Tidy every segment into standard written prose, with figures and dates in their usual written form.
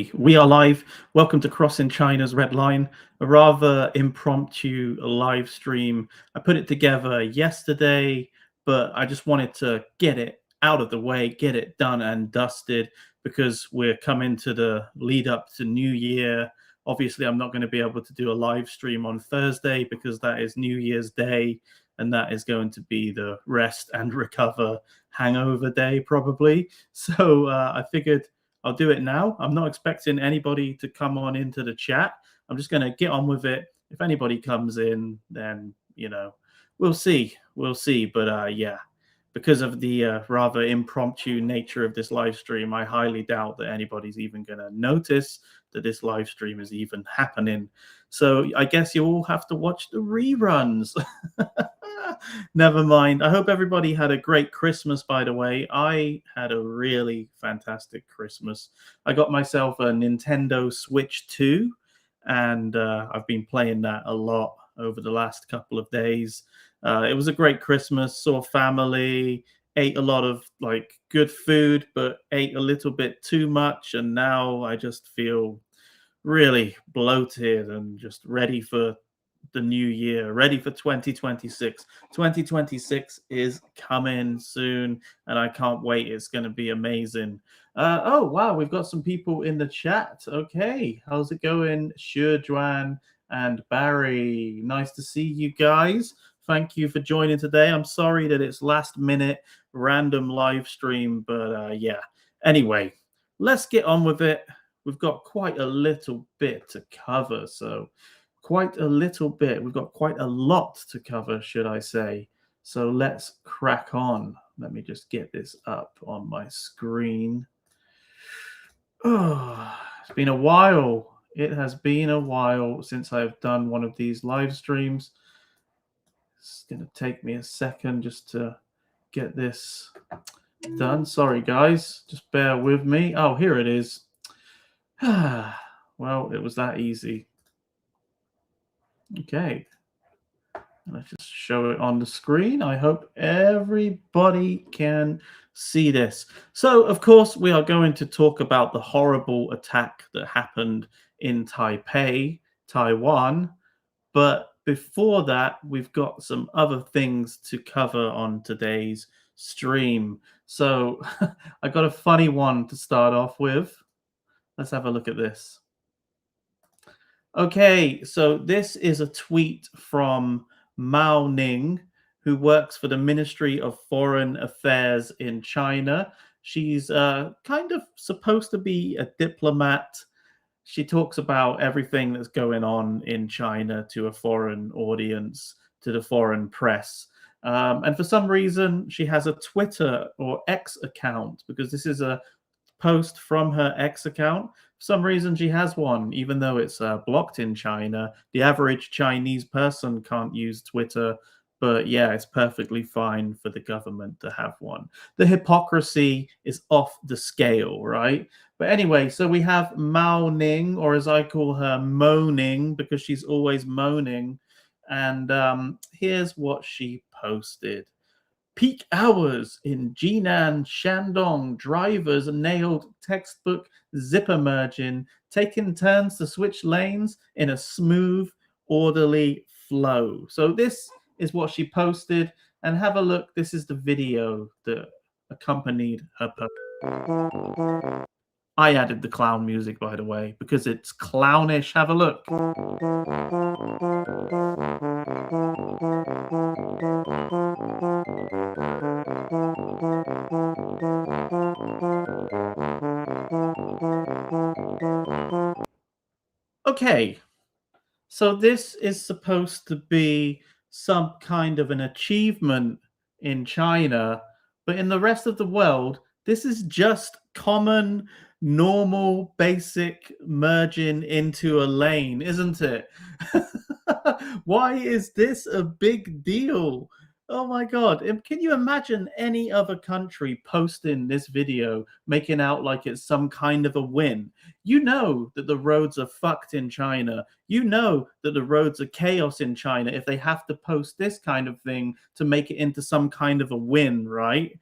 Okay, we are live. Welcome to Crossing China's Red Line, a rather impromptu live stream. I put it together yesterday, but I just wanted to get it out of the way, get it done and dusted because we're coming to the lead up to New Year. Obviously, I'm not going to be able to do a live stream on Thursday because that is New Year's Day, and that is going to be the rest and recover hangover day, probably. So I figured I'll do it now. I'm not expecting anybody to come on into the chat. I'm just going to get on with it. If anybody comes in, then, we'll see. We'll see. But yeah, because of the rather impromptu nature of this live stream, I highly doubt that anybody's even going to notice that this live stream is even happening. So I guess you all have to watch the reruns. Never mind. I hope everybody had a great Christmas, by the way. I had a really fantastic Christmas. I got myself a Nintendo Switch 2, and I've been playing that a lot over the last couple of days. It was a great Christmas, saw family, ate a lot of good food, but ate a little bit too much, and now I just feel really bloated and just ready for the new year, ready for 2026. 2026 is coming soon, and I can't wait. It's going to be amazing. Oh, wow, we've got some people in the chat. Okay, how's it going, Juan and Barry? Nice to see you guys. Thank you for joining today. I'm sorry that it's last minute random live stream, but yeah. Anyway, let's get on with it. We've got quite a little bit to cover, so quite a little bit. We've got quite a lot to cover, should I say. So let's crack on. Let me just get this up on my screen. Oh, it's been a while. It has been a while since I've done one of these live streams. It's going to take me a second just to get this done. Sorry, guys. Just bear with me. Oh, here it is. Well, it was that easy. Okay. Let's just show it on the screen. I hope everybody can see this. So, of course, we are going to talk about the horrible attack that happened in Taipei, Taiwan. But before that, we've got some other things to cover on today's stream. So I got a funny one to start off with. Let's have a look at this. Okay, so this is a tweet from Mao Ning, who works for the Ministry of Foreign Affairs in China. She's kind of supposed to be a diplomat. She talks about everything that's going on in China to a foreign audience, to the foreign press. And for some reason, she has a Twitter or X account, because this is a post from her X account. For some reason, she has one, even though it's blocked in China. The average Chinese person can't use Twitter, but yeah, it's perfectly fine for the government to have one. The hypocrisy is off the scale, right? But anyway, so we have Mao Ning, or as I call her, Moaning, because she's always moaning. And here's what she posted. Peak hours in Jinan, Shandong, drivers nailed textbook zipper merging, taking turns to switch lanes in a smooth, orderly flow. So this is what she posted, and have a look. This is the video that accompanied her post. I added the clown music, by the way, because it's clownish. Have a look. Okay, so this is supposed to be some kind of an achievement in China, but in the rest of the world, this is just common, normal, basic merging into a lane, isn't it? Why is this a big deal? Oh my God. Can you imagine any other country posting this video, making out like it's some kind of a win? You know that the roads are fucked in China. You know that the roads are chaos in China if they have to post this kind of thing to make it into some kind of a win, right?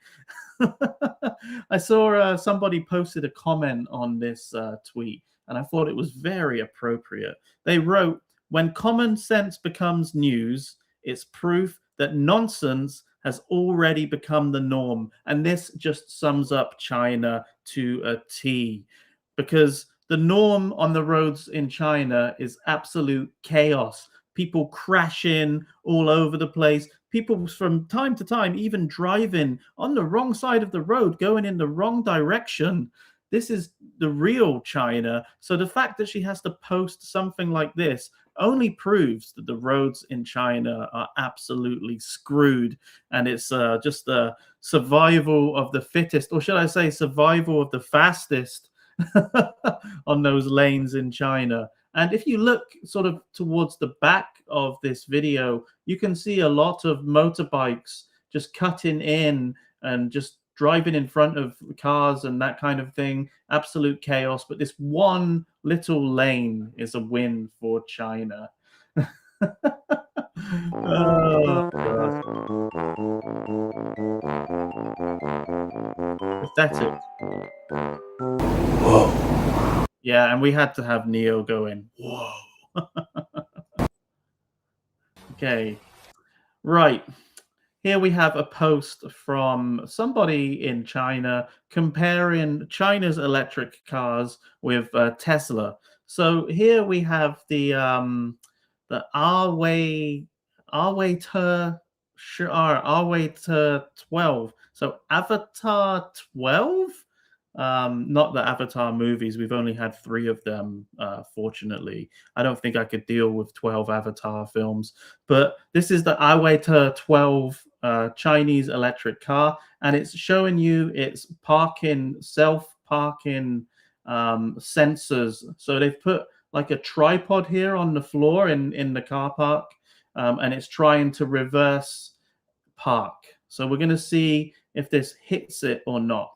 I saw somebody posted a comment on this tweet, and I thought it was very appropriate. They wrote, "When common sense becomes news, it's proof that nonsense has already become the norm." And this just sums up China to a T, because the norm on the roads in China is absolute chaos. People crashing all over the place. People from time to time even driving on the wrong side of the road, going in the wrong direction. This is the real China. So the fact that she has to post something like this only proves that the roads in China are absolutely screwed, and it's just the survival of the fittest, or should I say survival of the fastest on those lanes in China. And if you look sort of towards the back of this video, you can see a lot of motorbikes just cutting in and just driving in front of cars and that kind of thing. Absolute chaos. But this one little lane is a win for China. Oh, God. Pathetic. Whoa. Yeah, and we had to have Neo go in. Whoa. Okay. Right. Here we have a post from somebody in China comparing China's electric cars with Tesla. So here we have the Arway to 12. So Avatar 12. Not the Avatar movies. We've only had 3 of them, fortunately. I don't think I could deal with 12 Avatar films. But this is the Aiwei 12 Chinese electric car, and it's showing you its self-parking sensors. So they've put like a tripod here on the floor in the car park, and it's trying to reverse park. So we're going to see if this hits it or not.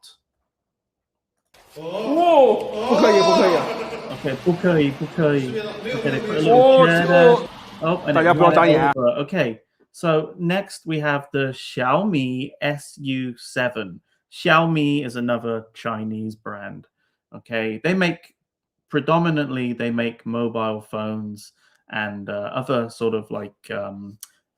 哦，不可以，不可以。Okay, 不可以，不可以。Okay, they put a little chair there. Oh, and 大家不要眨眼。Okay, so next we have the Xiaomi SU7. Xiaomi is another Chinese brand. Okay, predominantly they make mobile phones and other sort of like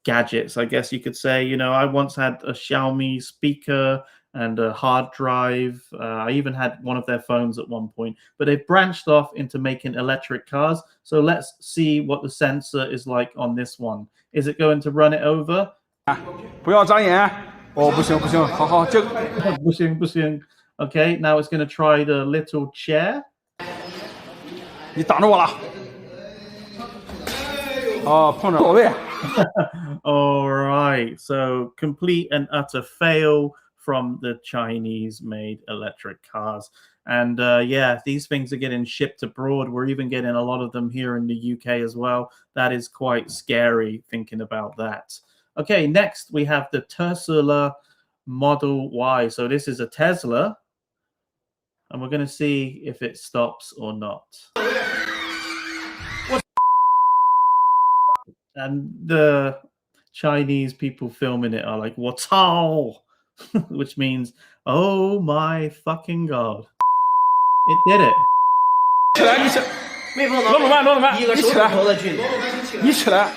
gadgets, I guess you could say. You know, I once had a Xiaomi speaker and a hard drive. I even had one of their phones at one point, but they've branched off into making electric cars. So let's see what the sensor is like on this one. Is it going to run it over? 不要眨眼。哦，不行不行，好好，这个不行不行。Okay, now it's going to try the little chair. 你挡着我了。哦，碰着座位。All right, so complete and utter fail from the Chinese-made electric cars. And yeah, these things are getting shipped abroad. We're even getting a lot of them here in the UK as well. That is quite scary thinking about that. Okay, next we have the Tesla Model Y. So this is a Tesla, and we're going to see if it stops or not. And the Chinese people filming it are like, "What's all?" which means, "Oh my fucking god!" It did it. 起来，你起来。罗鲁曼，罗鲁曼，你起来，你起来。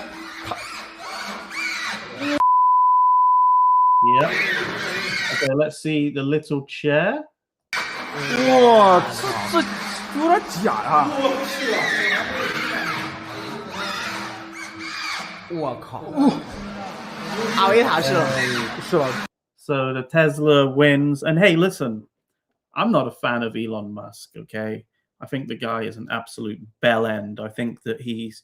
Yeah. Okay, let's see the little chair. 哇，这有点假呀！我靠！阿维塔是是吧？ So the Tesla wins. And hey, listen, I'm not a fan of Elon Musk, okay? I think the guy is an absolute bell end. I think that he's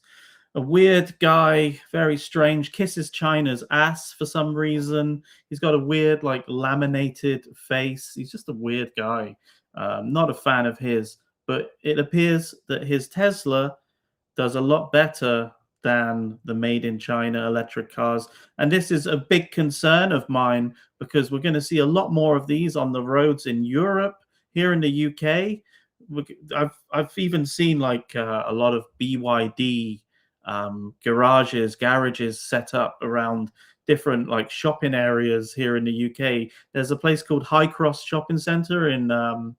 a weird guy, very strange, kisses China's ass for some reason. He's got a weird, like, laminated face. He's just a weird guy. Not a fan of his. But it appears that his Tesla does a lot better than the made in China electric cars. And this is a big concern of mine, because we're going to see a lot more of these on the roads in Europe. Here in the UK, I've even seen like a lot of BYD garages set up around different like shopping areas here in the UK. There's a place called High Cross Shopping Centre in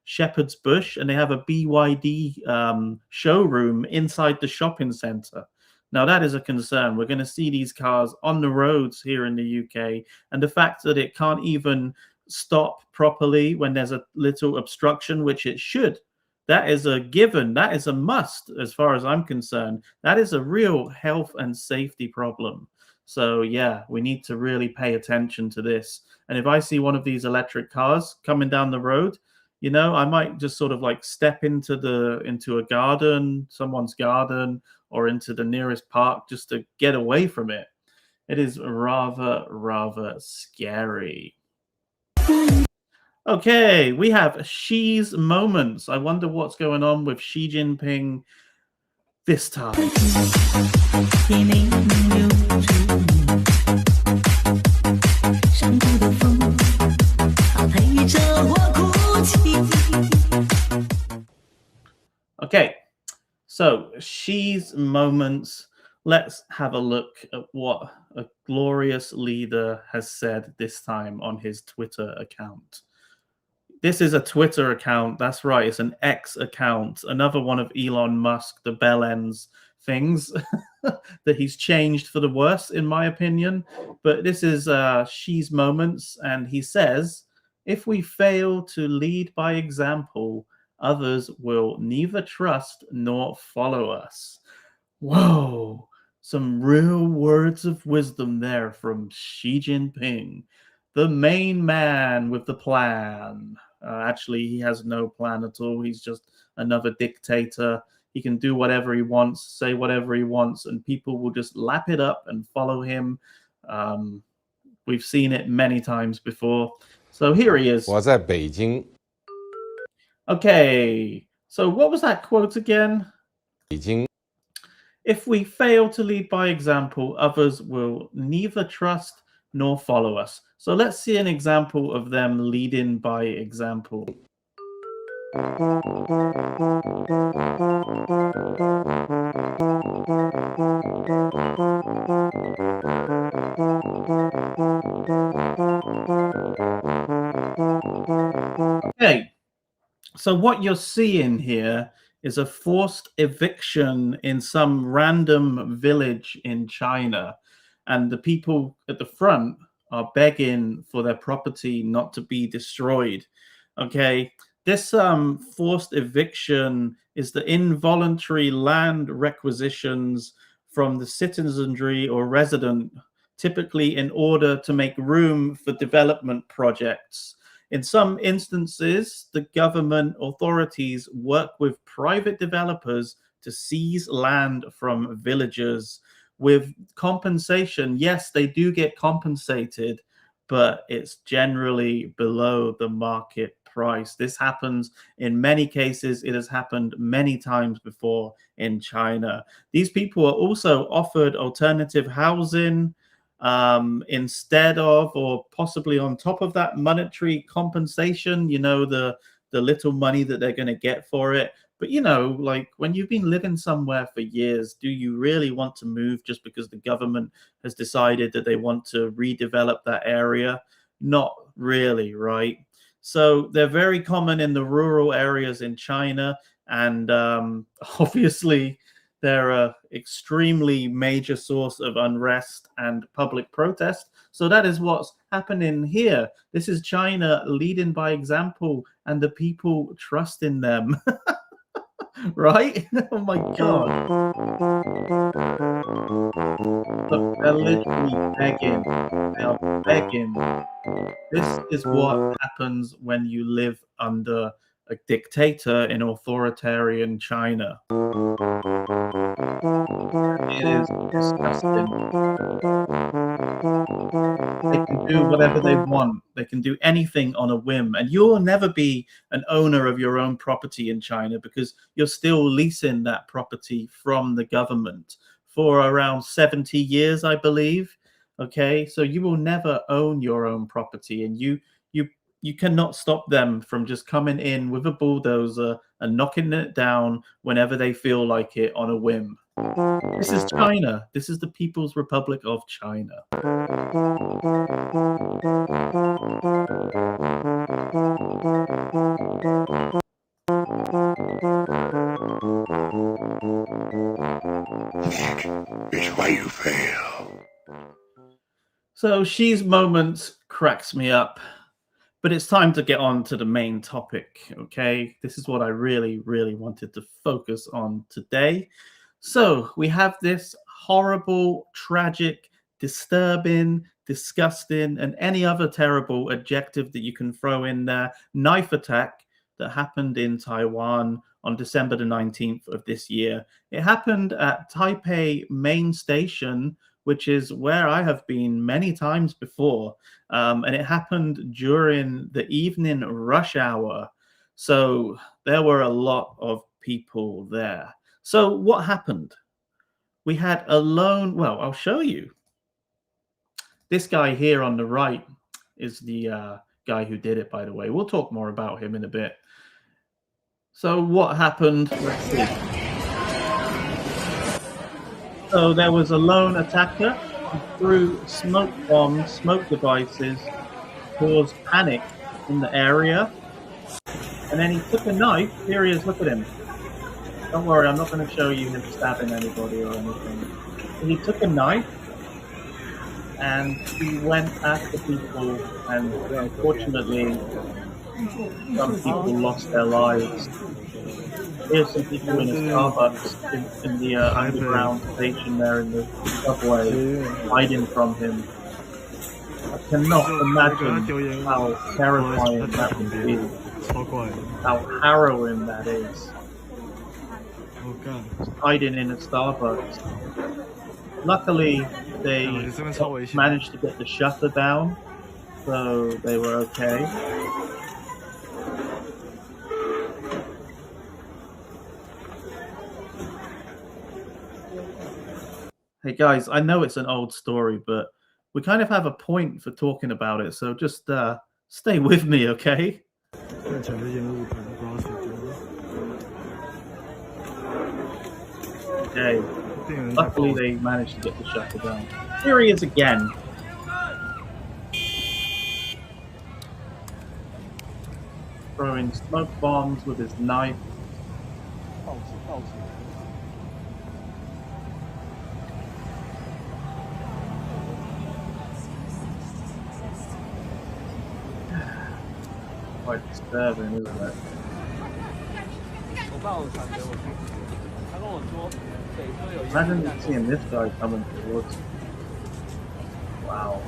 Shepherd's Bush, and they have a BYD showroom inside the shopping centre. Now that is a concern. We're going to see these cars on the roads here in the UK, and the fact that it can't even stop properly when there's a little obstruction, which it should. That is a given. That is a must, as far as I'm concerned. That is a real health and safety problem. So yeah, we need to really pay attention to this. And if I see one of these electric cars coming down the road, you know, I might just sort of like step into a garden, someone's garden, or into the nearest park just to get away from it. It is rather scary. Okay, we have Xi's moments. I wonder what's going on with Xi Jinping this time. Okay, so Xi's moments. Let's have a look at what a glorious leader has said this time on his Twitter account. This is a Twitter account. That's right. It's an X account. Another one of Elon Musk, the bell ends things that he's changed for the worse, in my opinion. But this is Xi's moments. And he says, if we fail to lead by example, others will neither trust nor follow us. Whoa. Some real words of wisdom there from Xi Jinping, the main man with the plan. Actually, he has no plan at all. He's just another dictator. He can do whatever he wants, say whatever he wants, and people will just lap it up and follow him. We've seen it many times before. So here he is. 我在北京。 Okay, so what was that quote again? 北京。 If we fail to lead by example, others will neither trust nor follow us. So let's see an example of them leading by example. Okay, so what you're seeing here is a forced eviction in some random village in China. And the people at the front are begging for their property not to be destroyed. Okay, this forced eviction is the involuntary land requisitions from the citizenry or resident, typically in order to make room for development projects. In some instances, the government authorities work with private developers to seize land from villagers with compensation. Yes, they do get compensated, but it's generally below the market price. This happens in many cases. It has happened many times before in China. These people are also offered alternative housing instead of, or possibly on top of that monetary compensation, you know, the little money that they're going to get for it. But, you know, like when you've been living somewhere for years, do you really want to move just because the government has decided that they want to redevelop that area? Not really, right? So they're very common in the rural areas in China. And obviously, they're an extremely major source of unrest and public protest. So that is what's happening here. This is China leading by example and the people trusting them. Right? Oh my God. Look, they're literally begging. They are begging. This is what happens when you live under a dictator in authoritarian China. It is disgusting. They can do whatever they want. They can do anything on a whim. And you'll never be an owner of your own property in China because you're still leasing that property from the government for around 70 years, I believe. Okay, so you will never own your own property, and you cannot stop them from just coming in with a bulldozer and knocking it down whenever they feel like it on a whim. This is China. This is the People's Republic of China. Is why you fail. So Xi's moments cracks me up, but it's time to get on to the main topic, okay? This is what I really, really wanted to focus on today. So we have this horrible, tragic, disturbing, disgusting, and any other terrible adjective that you can throw in there, knife attack that happened in Taiwan on December the 19th of this year. It happened at Taipei main station, which is where I have been many times before. And it happened during the evening rush hour. So there were a lot of people there. So what happened? We had a lone, well, I'll show you. This guy here on the right is the guy who did it, by the way. We'll talk more about him in a bit. So what happened? Let's see. So there was a lone attacker who threw smoke bombs, smoke devices, caused panic in the area. And then he took a knife. Here he is, look at him. Don't worry, I'm not going to show you him stabbing anybody or anything. So he took a knife and he went after people, and unfortunately, some people lost their lives. Here's some people in a Starbucks in the underground station there in the subway, hiding from him. I cannot imagine how terrifying that would be, how harrowing that is. Hiding in a Starbucks. Luckily, they managed to get the shutter down, so they were okay. Hey guys, I know it's an old story, but we kind of have a point for talking about it, so just stay with me, okay? Okay. Luckily, they managed to get the shutter down. Here he is again. Throwing smoke bombs with his knife. Quite disturbing, isn't it? Imagine seeing this guy coming towards you. Wow.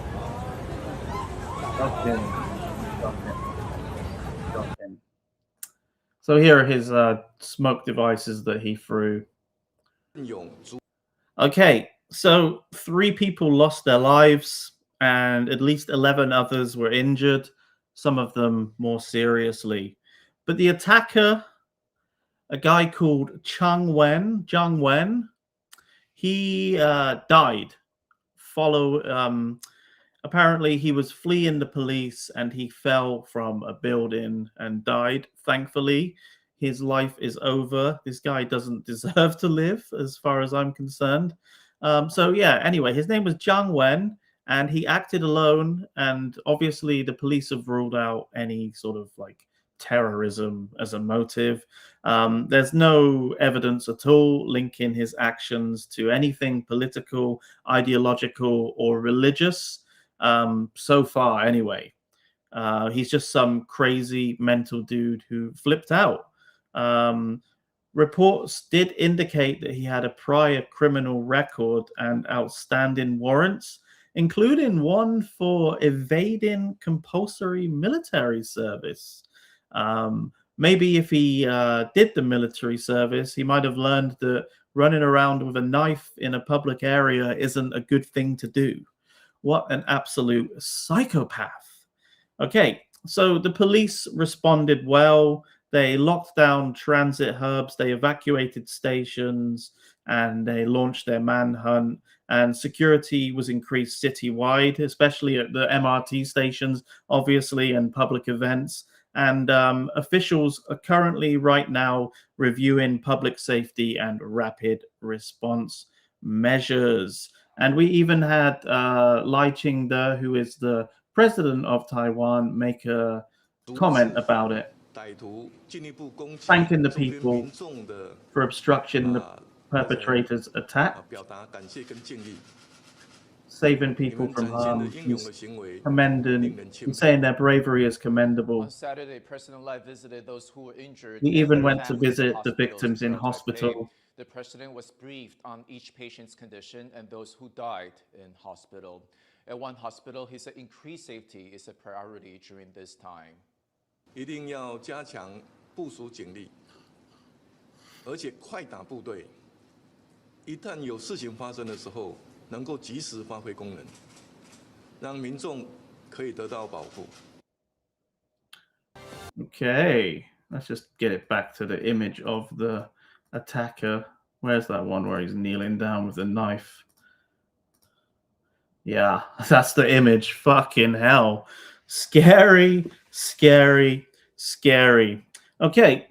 Shocking. So here are his smoke devices that he threw. Okay, so 3 people lost their lives and at least 11 others were injured, some of them more seriously. But the attacker, a guy called Zhang Wen, he died. Apparently he was fleeing the police and he fell from a building and died. Thankfully, his life is over. This guy doesn't deserve to live, as far as I'm concerned. So yeah, anyway, his name was Zhang Wen, and he acted alone. And obviously, the police have ruled out any sort of like terrorism as a motive. There's no evidence at all linking his actions to anything political, ideological, or religious. So far, anyway. He's just some crazy mental dude who flipped out. Reports did indicate that he had a prior criminal record and outstanding warrants, including one for evading compulsory military service. Maybe if he did the military service, he might have learned that running around with a knife in a public area isn't a good thing to do. What an absolute psychopath. Okay, so the police responded well. They locked down transit hubs, they evacuated stations, and they launched their manhunt. And security was increased citywide, especially at the MRT stations, obviously, and public events. And officials are currently right now reviewing public safety and rapid response measures. And we even had Lai Ching-te, who is the president of Taiwan, make a comment about it, thanking the people for obstructing the perpetrators' attack, saving people from harm. He's saying their bravery is commendable. On Saturday, President Lai visited those who were injured. He even went to visit the victims in hospital. The president was briefed on each patient's condition and those who died in hospital. At one hospital, he said increased safety is a priority during this time. 一定要加强部署警力，而且快打部队。一旦有事情发生的时候，能够及时发挥功能，让民众可以得到保护。Okay, let's just get it back to the image of the attacker. Where's that one where he's kneeling down with a knife? Yeah, that's the image. Fucking hell. Scary, scary, scary. Okay,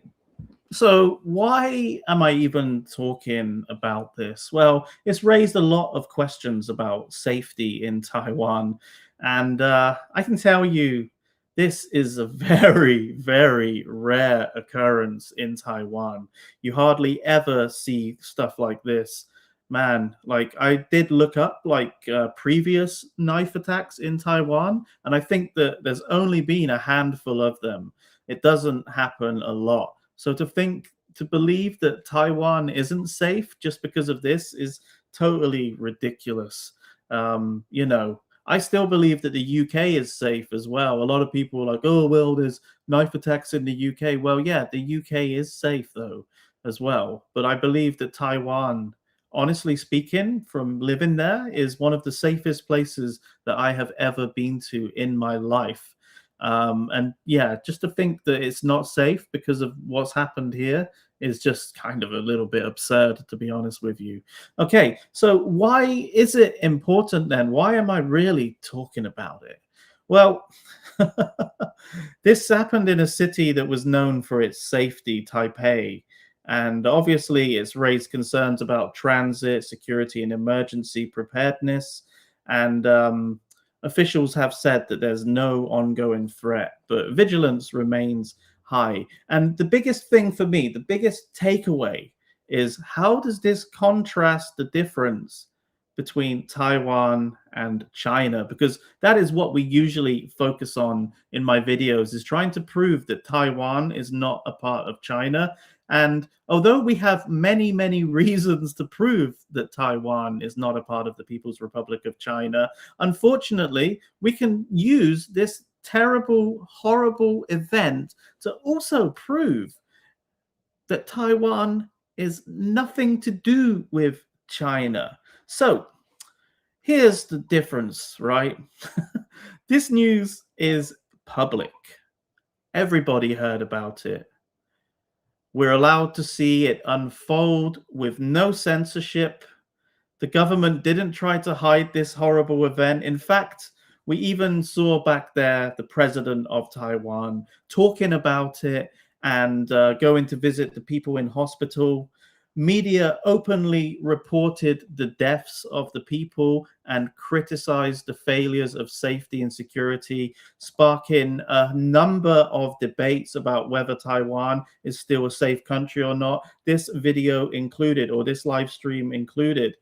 so why am I even talking about this? Well, it's raised a lot of questions about safety in Taiwan. And I can tell you, this is a very, very rare occurrence in Taiwan. You hardly ever see stuff like this. Man, like I did look up like previous knife attacks in Taiwan, and I think that there's only been a handful of them. It doesn't happen a lot. So to believe that Taiwan isn't safe just because of this is totally ridiculous. You know, I still believe that the UK is safe as well. A lot of people are like, oh, well, there's knife attacks in the UK. Well, yeah, the UK is safe though as well. But I believe that Taiwan, honestly speaking, from living there, is one of the safest places that I have ever been to in my life. And yeah, just to think that it's not safe because of what's happened here is just kind of a little bit absurd, to be honest with you. Okay, so why is it important then? Why am I really talking about it? Well, this happened in a city that was known for its safety, Taipei. And obviously, it's raised concerns about transit, security, and emergency preparedness. And officials have said that there's no ongoing threat, but vigilance remains high. And the biggest thing for me, the biggest takeaway is how does this contrast the difference between Taiwan and China? Because that is what we usually focus on in my videos, is trying to prove that Taiwan is not a part of China. And although we have many, many reasons to prove that Taiwan is not a part of the People's Republic of China, unfortunately, we can use this terrible, horrible event to also prove that Taiwan is nothing to do with China. So here's the difference, right? This news is public. Everybody heard about it. We're allowed to see it unfold with no censorship. The government didn't try to hide this horrible event. In fact, we even saw back there the president of Taiwan talking about it and going to visit the people in hospital. Media openly reported the deaths of the people and criticized the failures of safety and security, sparking a number of debates about whether Taiwan is still a safe country or not. This video included, or this live stream included.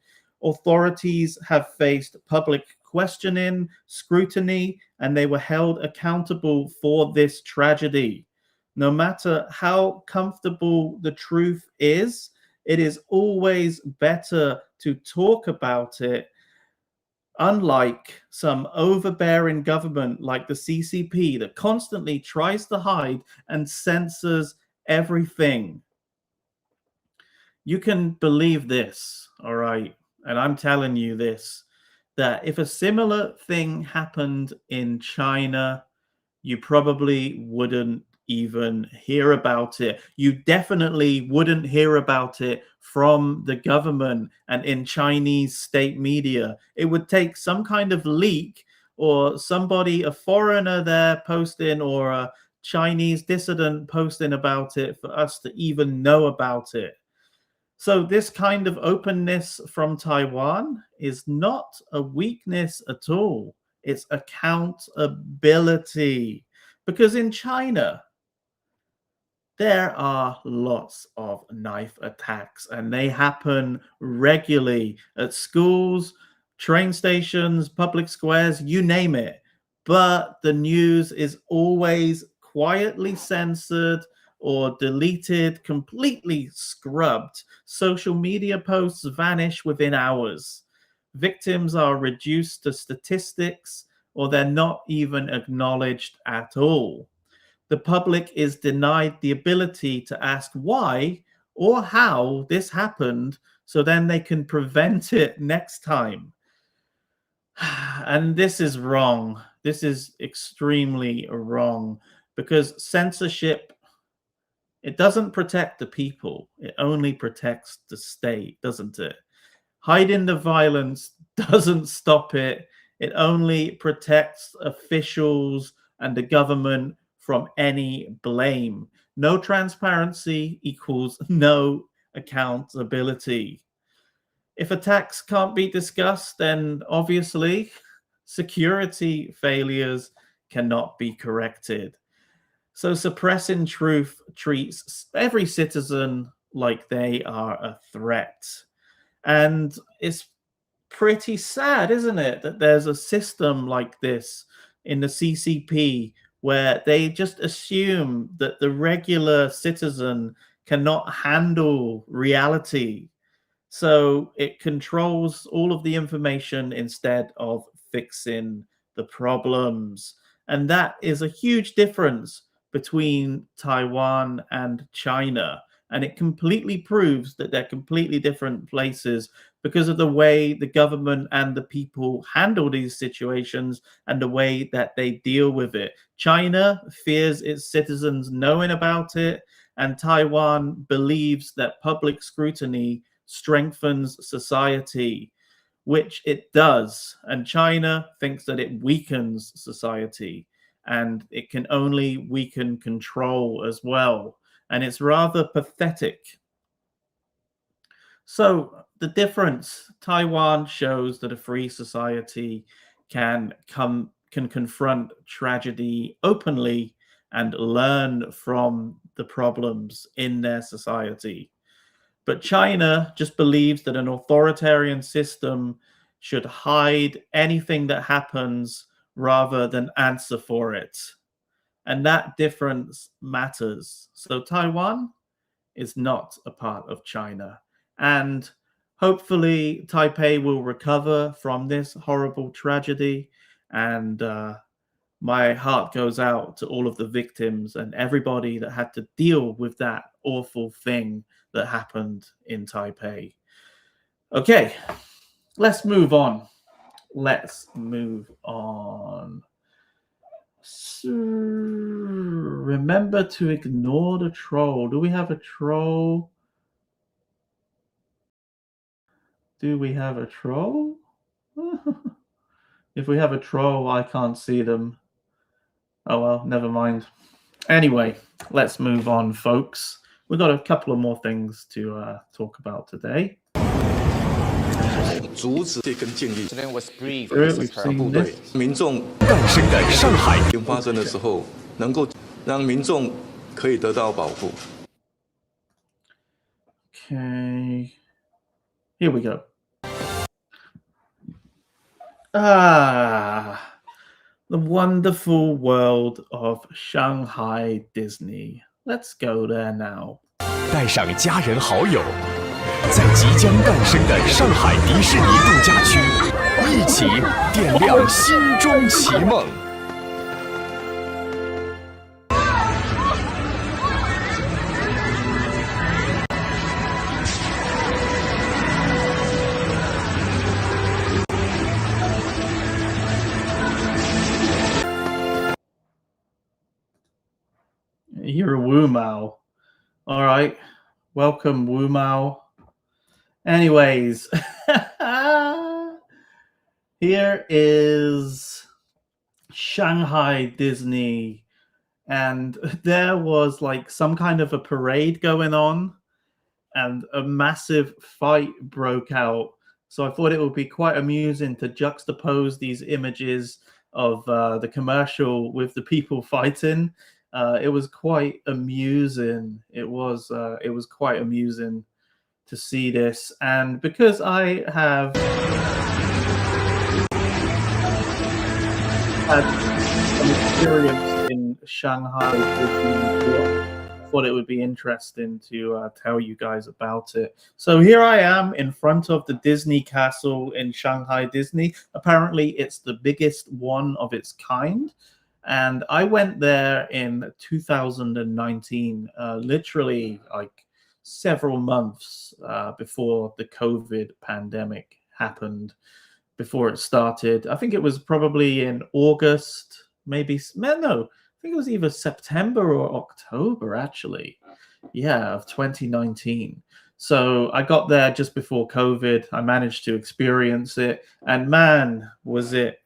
Authorities have faced public questioning, scrutiny, and they were held accountable for this tragedy. No matter how comfortable the truth is, it is always better to talk about it, unlike some overbearing government like the CCP that constantly tries to hide and censors everything. You can believe this, all right? And I'm telling you this, that if a similar thing happened in China, you probably wouldn't even hear about it. You definitely wouldn't hear about it from the government and in Chinese state media. It would take some kind of leak or somebody, a foreigner there posting, or a Chinese dissident posting about it for us to even know about it. So this kind of openness from Taiwan is not a weakness at all. It's accountability. Because in China, there are lots of knife attacks and they happen regularly at schools, train stations, public squares, you name it. But the news is always quietly censored or deleted, completely scrubbed. Social media posts vanish within hours. Victims are reduced to statistics or they're not even acknowledged at all. The public is denied the ability to ask why or how this happened so then they can prevent it next time. And this is wrong. This is extremely wrong because censorship, it doesn't protect the people. It only protects the state, doesn't it? Hiding the violence doesn't stop it. It only protects officials and the government from any blame. No transparency equals no accountability. If attacks can't be discussed, then obviously security failures cannot be corrected. So suppressing truth treats every citizen like they are a threat. And it's pretty sad, isn't it, that there's a system like this in the CCP where they just assume that the regular citizen cannot handle reality. So it controls all of the information instead of fixing the problems. And that is a huge difference between Taiwan and China. And it completely proves that they're completely different places because of the way the government and the people handle these situations and the way that they deal with it. China fears its citizens knowing about it, and Taiwan believes that public scrutiny strengthens society, which it does. And China thinks that it weakens society, and it can only weaken control as well. And it's rather pathetic. So the difference, Taiwan shows that a free society can confront tragedy openly and learn from the problems in their society. But China just believes that an authoritarian system should hide anything that happens rather than answer for it. And that difference matters. So Taiwan is not a part of China. And hopefully Taipei will recover from this horrible tragedy. And my heart goes out to all of the victims and everybody that had to deal with that awful thing that happened in Taipei. Okay, let's move on. Let's move on. So, remember to ignore the troll. Do we have a troll? Do we have a troll? If we have a troll, I can't see them. Oh well, never mind. Anyway, let's move on, folks. We've got a couple of more things to talk about today. 阻止跟建立 Today was brief. we've 部 seen 队 this. 民众诞生的上海发生的时候，能够让民众可以得到保护。 Okay, here we go. Ah, the wonderful world of Shanghai Disney. Let's go there now. 带上家人好友，在即将诞生的上海迪士尼度假区，一起点亮心中奇梦。You're a Wu Mao. All right. Welcome, Wu Mao. Anyways, here is Shanghai Disney. and there was like some kind of a parade going on, and a massive fight broke out. So I thought it would be quite amusing to juxtapose these images of the commercial with the people fighting. It was quite amusing. It was quite amusing to see this, and because I have had some experience in Shanghai Disney, I thought it would be interesting to tell you guys about it. So here I am in front of the Disney castle in Shanghai Disney. Apparently it's the biggest one of its kind. And I went there in 2019, literally like several months before the COVID pandemic happened, before it started. I think it was probably in August, maybe, no, I think it was either September or October, actually. Yeah, of 2019. So I got there just before COVID. I managed to experience it. And man, was it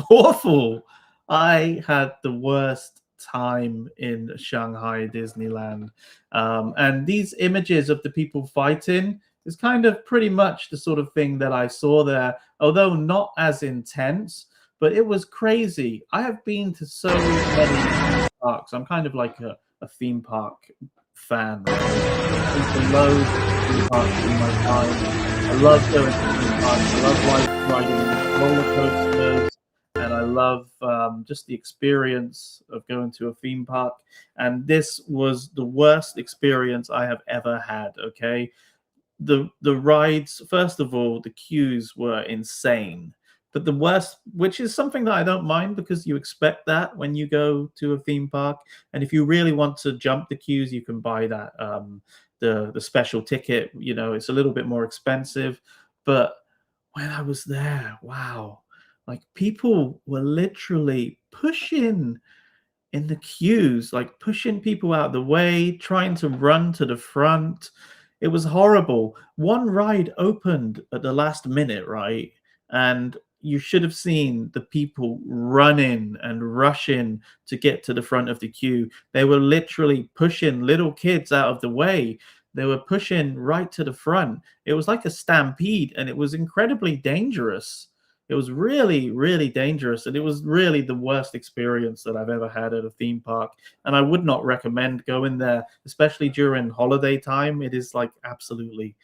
awful. I had the worst time in Shanghai Disneyland. And these images of the people fighting is kind of pretty much the sort of thing that I saw there, although not as intense, but it was crazy. I have been to so many parks. I'm kind of like a theme park fan. I've been to loads of theme parks in my time. I love going to theme parks. I love riding roller coasters. And I love just the experience of going to a theme park. And this was the worst experience I have ever had, okay? The rides, first of all, the queues were insane. But the worst, which is something that I don't mind because you expect that when you go to a theme park. And if you really want to jump the queues, you can buy that, the special ticket. You know, it's a little bit more expensive. But when I was there, wow. Like people were literally pushing in the queues, like pushing people out of the way, trying to run to the front. It was horrible. One ride opened at the last minute, right? And you should have seen the people running and rushing to get to the front of the queue. They were literally pushing little kids out of the way. They were pushing right to the front. It was like a stampede, and it was incredibly dangerous. It was really, really dangerous, and it was really the worst experience that I've ever had at a theme park. And I would not recommend going there, especially during holiday time. It is like absolutely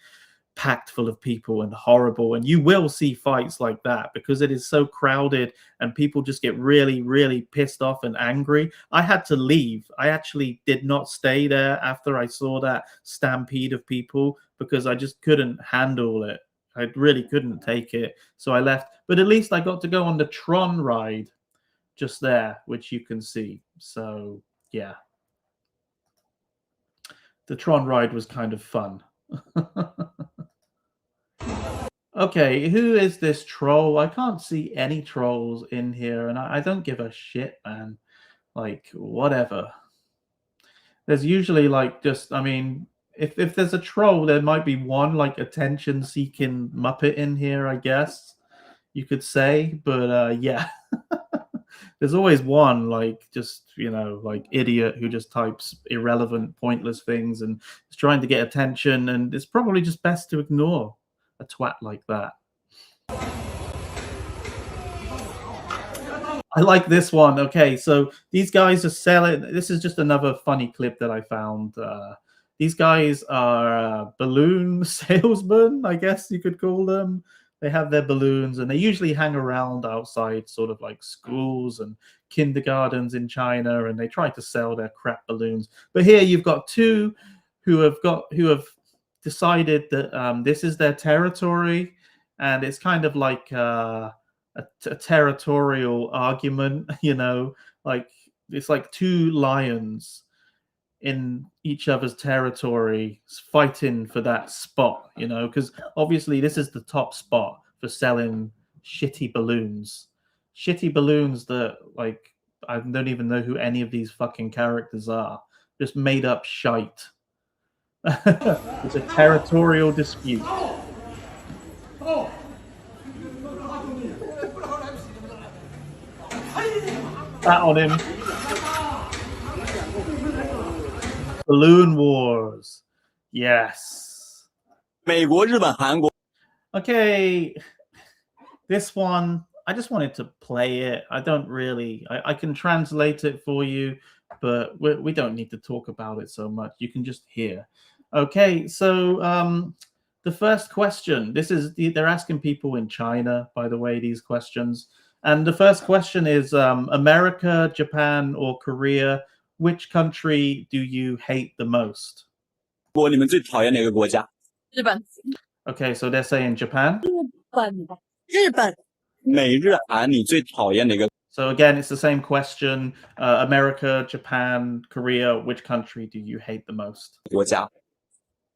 packed full of people and horrible. And you will see fights like that because it is so crowded and people just get really, really pissed off and angry. I had to leave. I actually did not stay there after I saw that stampede of people because I just couldn't handle it. I really couldn't take it. So I left. But at least I got to go on the Tron ride just there, which you can see. So, yeah. The Tron ride was kind of fun. Okay, who is this troll? I can't see any trolls in here, and I don't give a shit, man. Like, whatever. There's usually, like, just, I mean, if there's a troll, there might be one, like, attention-seeking Muppet in here, I guess, you could say. But, yeah. There's always one, like, just, you know, like, idiot who just types irrelevant, pointless things and is trying to get attention, and it's probably just best to ignore a twat like that. I like this one. Okay, so these guys are selling. This is just another funny clip that I found. These guys are balloon salesmen, I guess you could call them. They have their balloons, and they usually hang around outside sort of like schools and kindergartens in China, and they try to sell their crap balloons. But here you've got two who have decided that this is their territory, and it's kind of like a territorial argument, you know, like it's like two lions in each other's territory fighting for that spot, you know, because obviously this is the top spot for selling shitty balloons that, like, I don't even know who any of these fucking characters are, just made up shite. It's a territorial dispute. That on him. Balloon Wars. Yes. 美国、日本、韩国。 Okay, this one, I just wanted to play it. I don't really, I can translate it for you, but we don't need to talk about it so much. You can just hear. Okay, so the first question, they're asking people in China, by the way, these questions. And the first question is America, Japan, or Korea, which country do you hate the most? 你们最讨厌哪个国家？ 日本。 Okay, so they're saying Japan. 日本。 美日韩你最讨厌哪个？ So again, it's the same question. America, Japan, Korea, which country do you hate the most? 国家？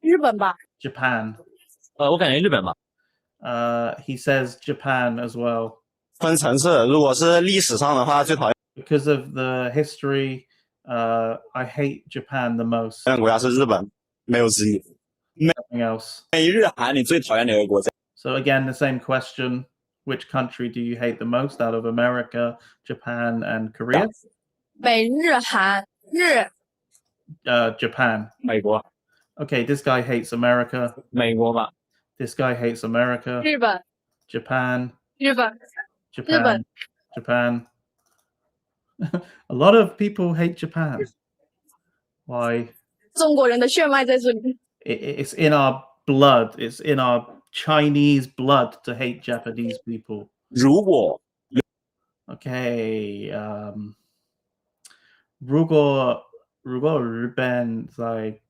日本吧。 Japan. 我感觉日本吧。 He says Japan as well. 分层次，如果是历史上的话，最讨厌 Because of the history, I hate Japan the most. 的国家是日本，没有之一。 Nothing else. 美日韩你最讨厌哪个国家？ So again, the same question. Which country do you hate the most out of America, Japan, and Korea? 美日韩日。 Japan. 美国。 Okay, this guy hates America. 美国吧。 This guy hates America. 日本。 Japan. 日本。 Japan. Japan. A lot of people hate Japan. Why? 中国人的血脉在这里。 It's in our blood. It's in our Chinese blood to hate Japanese people. 如果 Okay. 如果日本在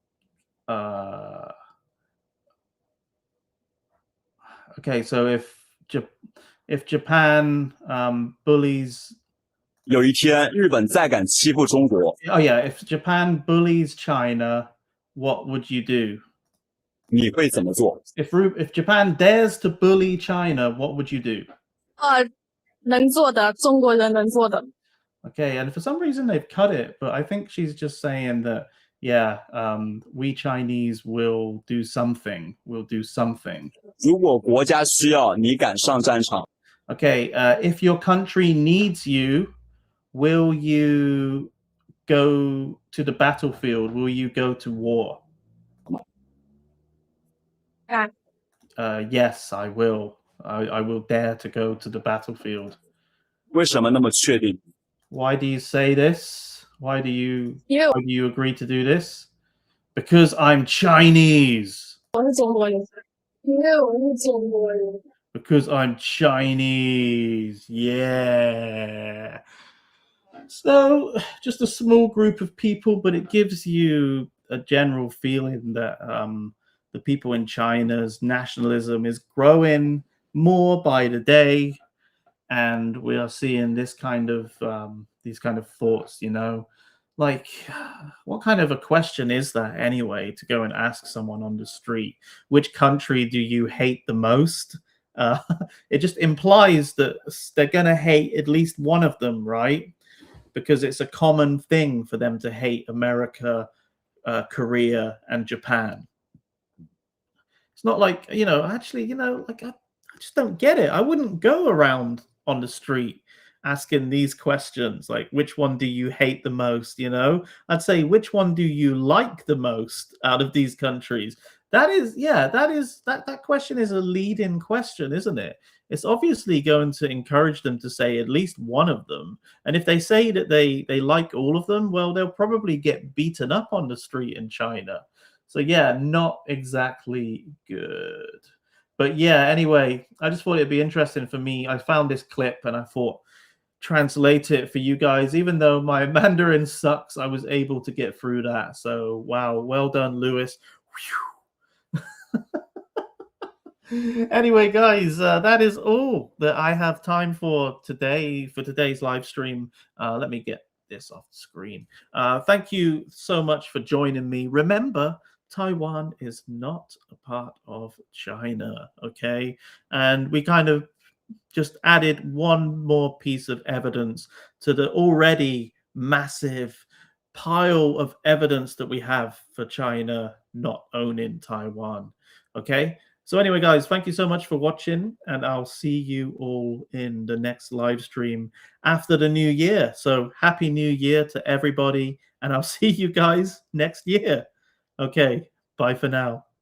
Okay, so if Japan bullies 有一天日本再敢欺负中国， Oh yeah, if Japan bullies China, what would you do? 你会怎么做？ If Japan dares to bully China, what would you do? 能做的，中国人能做的。 Okay, and for some reason they've cut it, but I think she's just saying that, yeah, we Chinese will do something. We'll do something. 如果国家需要，你敢上战场？ Okay, if your country needs you, will you go to the battlefield? Will you go to war? Yes, I will. I will dare to go to the battlefield. 为什么那么确定？ Why do you say this? Why do you You. why do you agree to do this? Because I'm Chinese. 我是中国人。因为我是中国人。 Because I'm Chinese. Yeah. So, just a small group of people, but it gives you a general feeling that the people in China's nationalism is growing more by the day, and we are seeing this kind of these kind of thoughts. You know, like what kind of a question is that anyway? To go and ask someone on the street, which country do you hate the most? It just implies that they're going to hate at least one of them, right? Because it's a common thing for them to hate America, Korea, and Japan. It's not like, actually, like I just don't get it. I wouldn't go around on the street asking these questions, like which one do you hate the most? I'd say which one do you like the most out of these countries? That question is a leading question, isn't it? It's obviously going to encourage them to say at least one of them. And if they say that they like all of them, well, they'll probably get beaten up on the street in China. So yeah, not exactly good. But yeah, anyway, I just thought it'd be interesting for me. I found this clip and I thought, translate it for you guys. Even though my Mandarin sucks, I was able to get through that. So wow, well done, Lewis. Anyway, guys, that is all that I have time for today, for today's live stream. Let me get this off the screen. Thank you so much for joining me. Remember, Taiwan is not a part of China, okay? And we kind of just added one more piece of evidence to the already massive pile of evidence that we have for China not owning Taiwan, okay? So anyway, guys, thank you so much for watching, and I'll see you all in the next live stream after the new year. So happy new year to everybody, and I'll see you guys next year. Okay, bye for now.